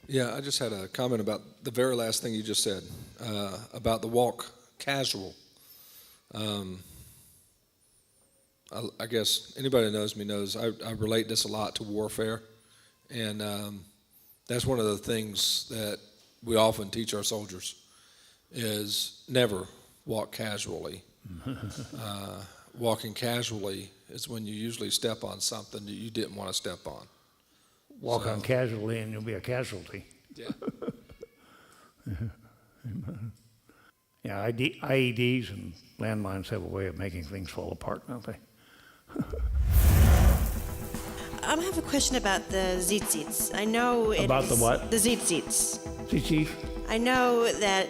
Yeah, I just had a comment about the very last thing you just said, about the walk casual. I guess anybody that knows me knows I relate this a lot to warfare, and that's one of the things that we often teach our soldiers is never walk casually. Walking casually is when you usually step on something that you didn't want to step on. Walk on casually and you'll be a casualty. Yeah. Yeah, IEDs and landmines have a way of making things fall apart, don't they? I have a question about the tzitzits. I know it About the is- what? The tzitzits. Cchief? I know that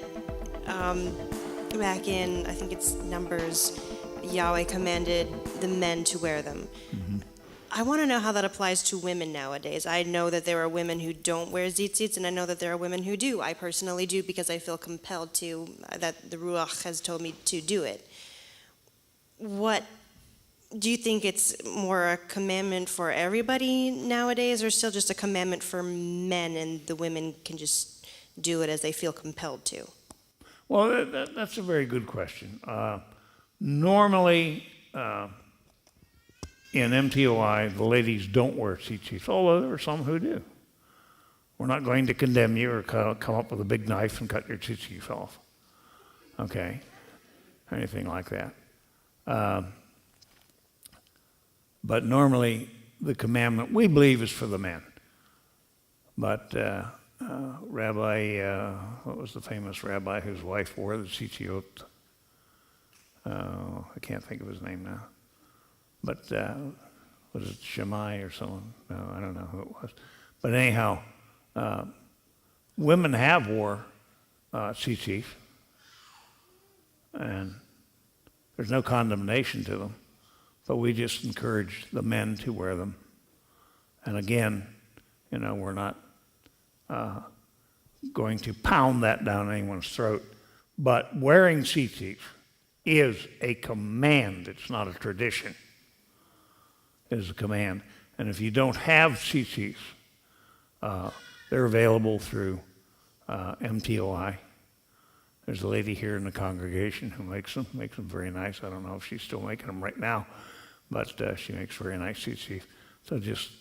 back in, I think it's Numbers, Yahweh commanded the men to wear them. Mm-hmm. I want to know how that applies to women nowadays. I know that there are women who don't wear tzitzits, and I know that there are women who do. I personally do because I feel compelled to, that the Ruach has told me to do it. What do you think it's more a commandment for everybody nowadays, or still just a commandment for men and the women can just do it as they feel compelled to? Well, that's a very good question. Normally, in MTOI, the ladies don't wear tzitzits, although there are some who do. We're not going to condemn you or come up with a big knife and cut your tzitzits off, okay, or anything like that. But normally, the commandment, we believe, is for the men. But Rabbi, what was the famous rabbi whose wife wore the tzitzit? I can't think of his name now. But was it Shammai or someone? No, I don't know who it was. But anyhow, women have wore tzitzit, and there's no condemnation to them. But we just encourage the men to wear them. And again, we're not going to pound that down anyone's throat. But wearing tzitzit is a command. It's not a tradition. It is a command. And if you don't have tzitzit, they're available through MTOI. There's a lady here in the congregation who makes them very nice. I don't know if she's still making them right now, but she makes very nice tzitzit. So just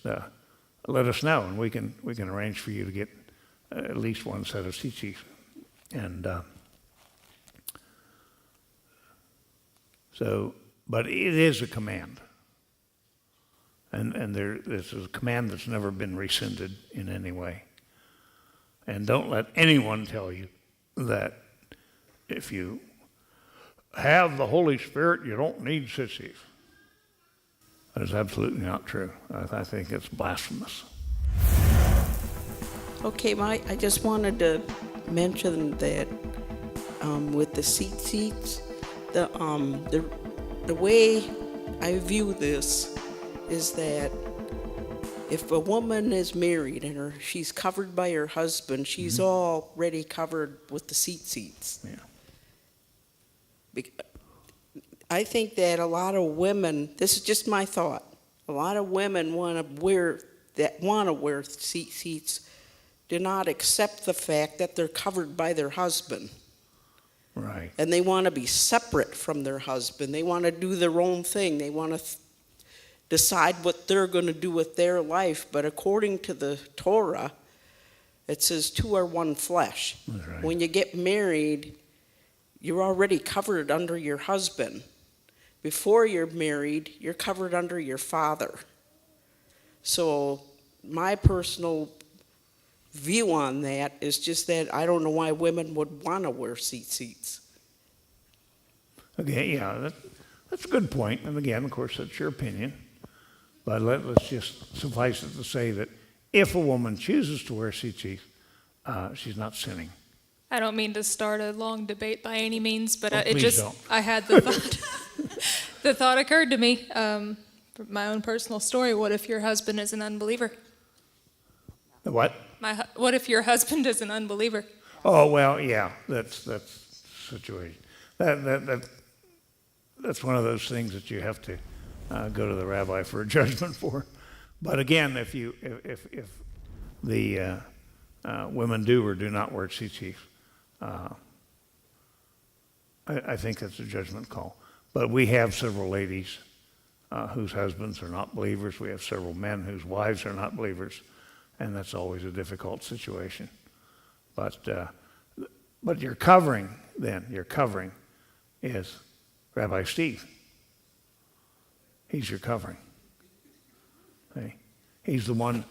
let us know, and we can arrange for you to get at least one set of tzitzit. And but it is a command, and this is a command that's never been rescinded in any way. And don't let anyone tell you that if you have the Holy Spirit, you don't need tzitzit. That is absolutely not true. I think it's blasphemous. Okay, I just wanted to mention that with the seats, the way I view this is that if a woman is married and she's covered by her husband, she's already covered with the seats. Yeah. I think that a lot of women, this is just my thought, a lot of women want to wear seats do not accept the fact that they're covered by their husband. Right. And they want to be separate from their husband. They want to do their own thing. They want to decide what they're going to do with their life. But according to the Torah, it says two are one flesh. That's right. When you get married, you're already covered under your husband. Before you're married, you're covered under your father. So my personal view on that is just that I don't know why women would want to wear seats. Okay, yeah, that's a good point. And again, of course, that's your opinion. But let's just suffice it to say that if a woman chooses to wear tzitzit, she's not sinning. I don't mean to start a long debate by any means, but Oh, it please just, don't. I had the thought, the thought occurred to me, from my own personal story. What if your husband is an unbeliever? The what? What if your husband is an unbeliever? Oh, well, yeah, that's the situation. That's one of those things that you have to go to the rabbi for a judgment for. But again, if the women do or do not wear tzitzit. I think that's a judgment call. But we have several ladies whose husbands are not believers. We have several men whose wives are not believers, and that's always a difficult situation. But your covering, then, your covering is Rabbi Steve. He's your covering. Okay? He's the one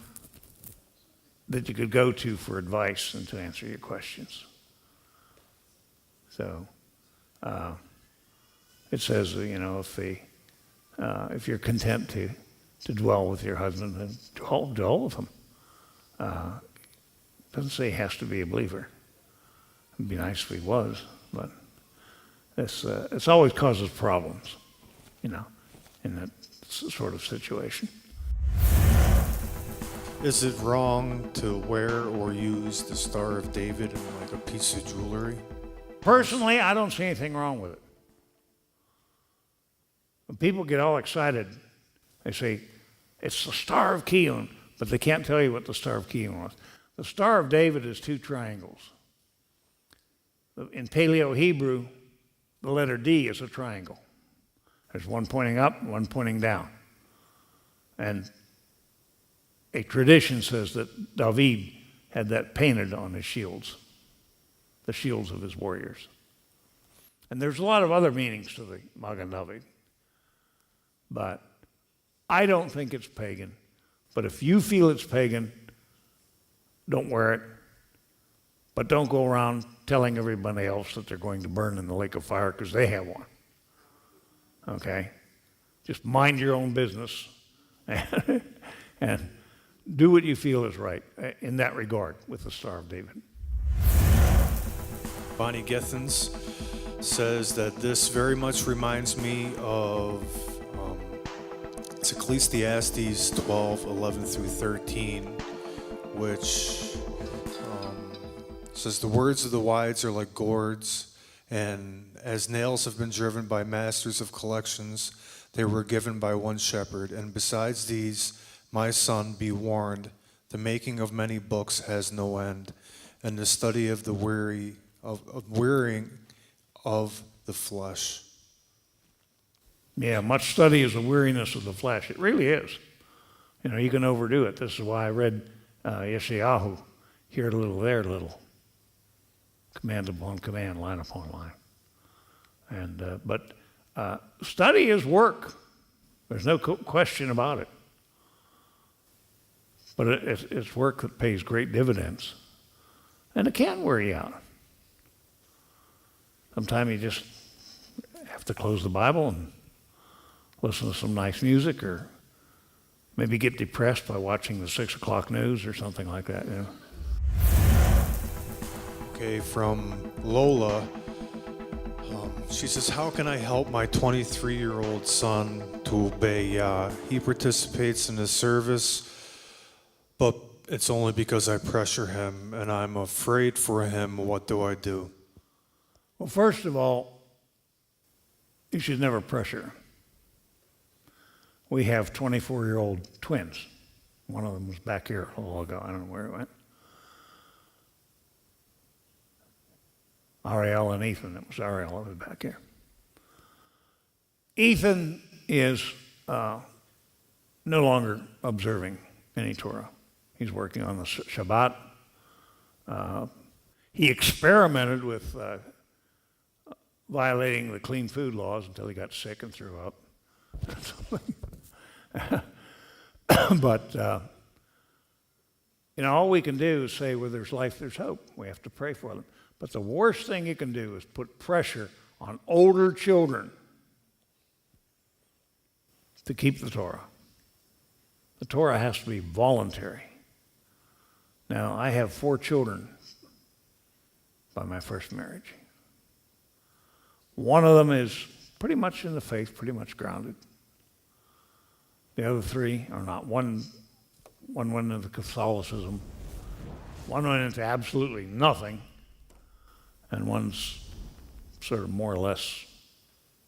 that you could go to for advice and to answer your questions. So it says, if you're content to dwell with your husband, then dwell with him. It doesn't say he has to be a believer. It'd be nice if he was, but it's always causes problems, in that sort of situation. Is it wrong to wear or use the Star of David in like a piece of jewelry? Personally, I don't see anything wrong with it. When people get all excited, they say, it's the Star of Cchief, but they can't tell you what the Star of Cchief was. The Star of David is two triangles. In Paleo-Hebrew, the letter D is a triangle. There's one pointing up, one pointing down. And a tradition says that David had that painted on his shields, the shields of his warriors. And there's a lot of other meanings to the Magen David. But I don't think it's pagan. But if you feel it's pagan, don't wear it. But don't go around telling everybody else that they're going to burn in the lake of fire because they have one. Okay? Just mind your own business and do what you feel is right in that regard with the Star of David. Bonnie Gethens says that this very much reminds me of it's Ecclesiastes 12:11-13, which says the words of the wise are like gourds, and as nails have been driven by masters of collections, they were given by one shepherd. And besides these, my son, be warned, the making of many books has no end, and the study of the wearying of the flesh. Yeah, much study is a weariness of the flesh. It really is. You can overdo it. This is why I read Yeshayahu, here a little, there a little, command upon command, line upon line. And but study is work. There's no question about it. But it's work that pays great dividends. And it can wear you out. Sometimes you just have to close the Bible and listen to some nice music, or maybe get depressed by watching the 6 o'clock news or something like that. Okay, from Lola, she says, how can I help my 23-year-old son to obey Yah? He participates in the service, but it's only because I pressure him, and I'm afraid for him. What do I do? Well, first of all, you should never pressure him. We have 24-year-old twins. One of them was back here a while ago. I don't know where it went. Ariel and Ethan. It was Ariel that was back here. Ethan is no longer observing any Torah. He's working on the Shabbat. He experimented with violating the clean food laws until he got sick and threw up. But all we can do is say, where there's life, there's hope. We have to pray for them. But the worst thing you can do is put pressure on older children to keep the Torah. The Torah has to be voluntary. Now, I have 4 children by my first marriage. One of them is pretty much in the faith, pretty much grounded. The other 3 are not. One went into Catholicism. One went into absolutely nothing. And one's sort of more or less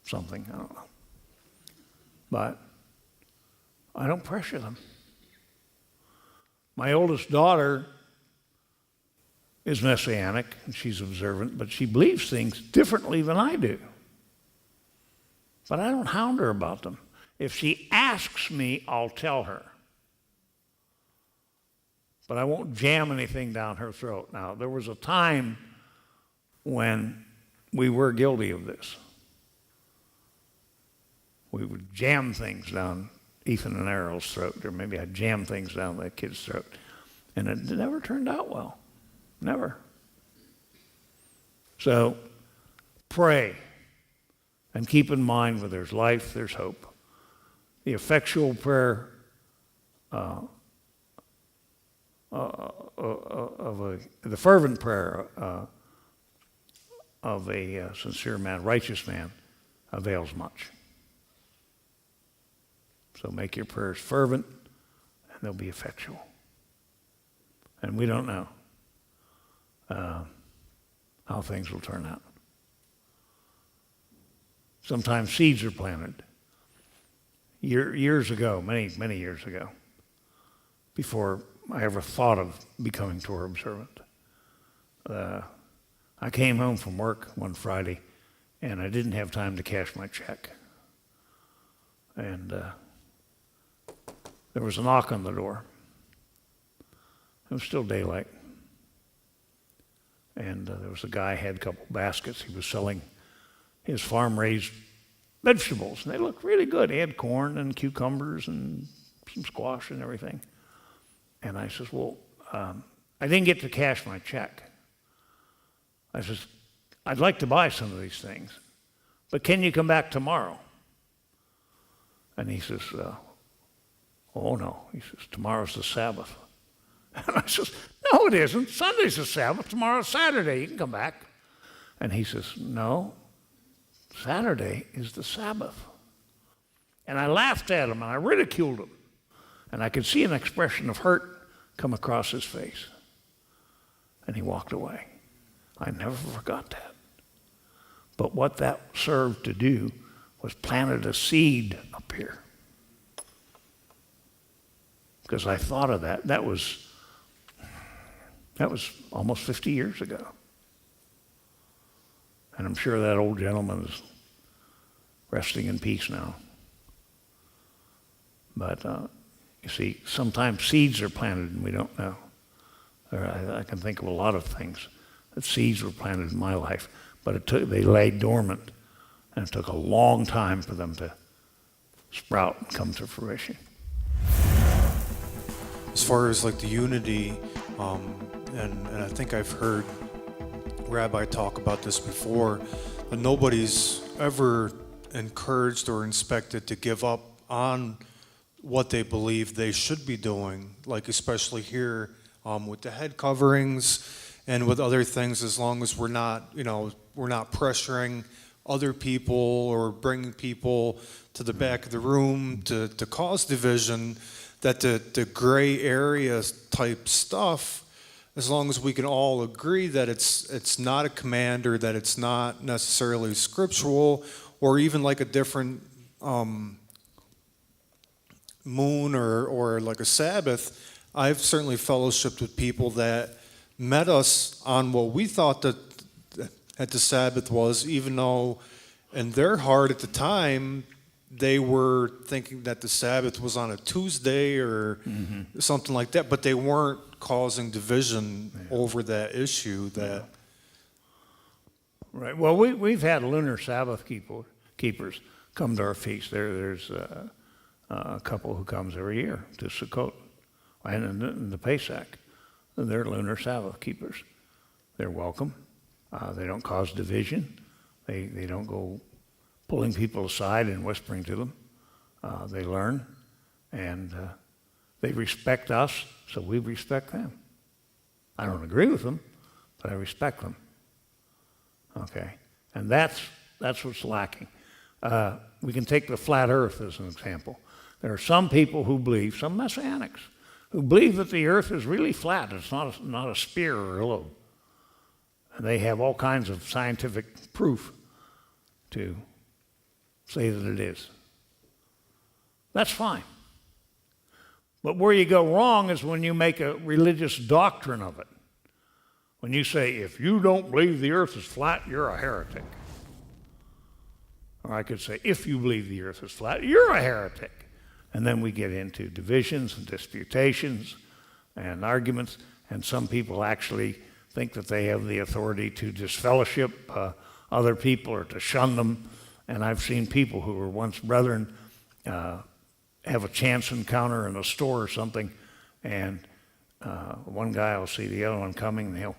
something, I don't know. But I don't pressure them. My oldest daughter is Messianic, and she's observant, but she believes things differently than I do. But I don't hound her about them. If she asks me, I'll tell her. But I won't jam anything down her throat. Now, there was a time when we were guilty of this. We would jam things down Ethan and Errol's throat, or maybe I'd jam things down that kid's throat. And it never turned out well. Never. So, pray. And keep in mind, where there's life, there's hope. The effectual prayer the fervent prayer of a sincere man, righteous man, avails much. So make your prayers fervent, and they'll be effectual. And we don't know how things will turn out. Sometimes seeds are planted. Years ago, many years ago, before I ever thought of becoming Torah observant, I came home from work one Friday, and I didn't have time to cash my check. And there was a knock on the door. It was still daylight. And there was a guy, had a couple baskets. He was selling his farm-raised vegetables, and they looked really good. He had corn and cucumbers and some squash and everything. And I says, well, I didn't get to cash my check. I says, I'd like to buy some of these things, but can you come back tomorrow? And he says, oh no. He says, tomorrow's the Sabbath. And I says, no, it isn't. Sunday's the Sabbath. Tomorrow's Saturday. You can come back. And he says, no, Saturday is the Sabbath. And I laughed at him and I ridiculed him. And I could see an expression of hurt come across his face. And he walked away. I never forgot that. But what that served to do was planted a seed up here. Because I thought of that. That was almost 50 years ago. And I'm sure that old gentleman is resting in peace now. But you see, sometimes seeds are planted and we don't know. I can think of a lot of things that seeds were planted in my life, but they lay dormant, and it took a long time for them to sprout and come to fruition. As far as like the unity, and I think I've heard Rabbi talk about this before, that nobody's ever encouraged or expected to give up on what they believe they should be doing, like especially here with the head coverings and with other things, as long as we're not pressuring other people or bringing people to the back of the room to cause division, that the gray area type stuff, as long as we can all agree that it's not a command or that it's not necessarily scriptural or even like a different moon or like a Sabbath. I've certainly fellowshipped with people that met us on what we thought that the Sabbath was, even though in their heart at the time they were thinking that the Sabbath was on a Tuesday or something like that, but they weren't causing division over that issue. That Right. Well, we've had lunar Sabbath keepers come to our feast. There's a couple who comes every year to Sukkot and in the Pesach. They're lunar Sabbath keepers. They're welcome. They don't cause division. They don't go pulling people aside and whispering to them. They learn, and they respect us, so we respect them. I don't agree with them, but I respect them. Okay, and that's what's lacking. We can take the flat earth as an example. There are some people who believe, some Messianics, who believe that the earth is really flat. It's not a sphere or a globe. And they have all kinds of scientific proof to say that it is. That's fine. But where you go wrong is when you make a religious doctrine of it. When you say, if you don't believe the earth is flat, you're a heretic. Or I could say, if you believe the earth is flat, you're a heretic. And then we get into divisions and disputations and arguments, and some people actually think that they have the authority to disfellowship other people or to shun them. And I've seen people who were once brethren have a chance encounter in a store or something, and one guy will see the other one coming, and he'll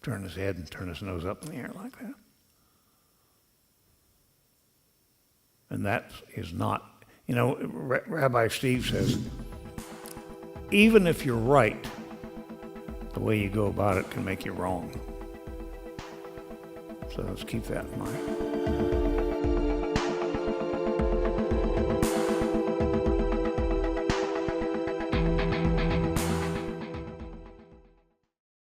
turn his head and turn his nose up in the air like that. And that is not, Rabbi Steve says, even if you're right, the way you go about it can make you wrong. So let's keep that in mind.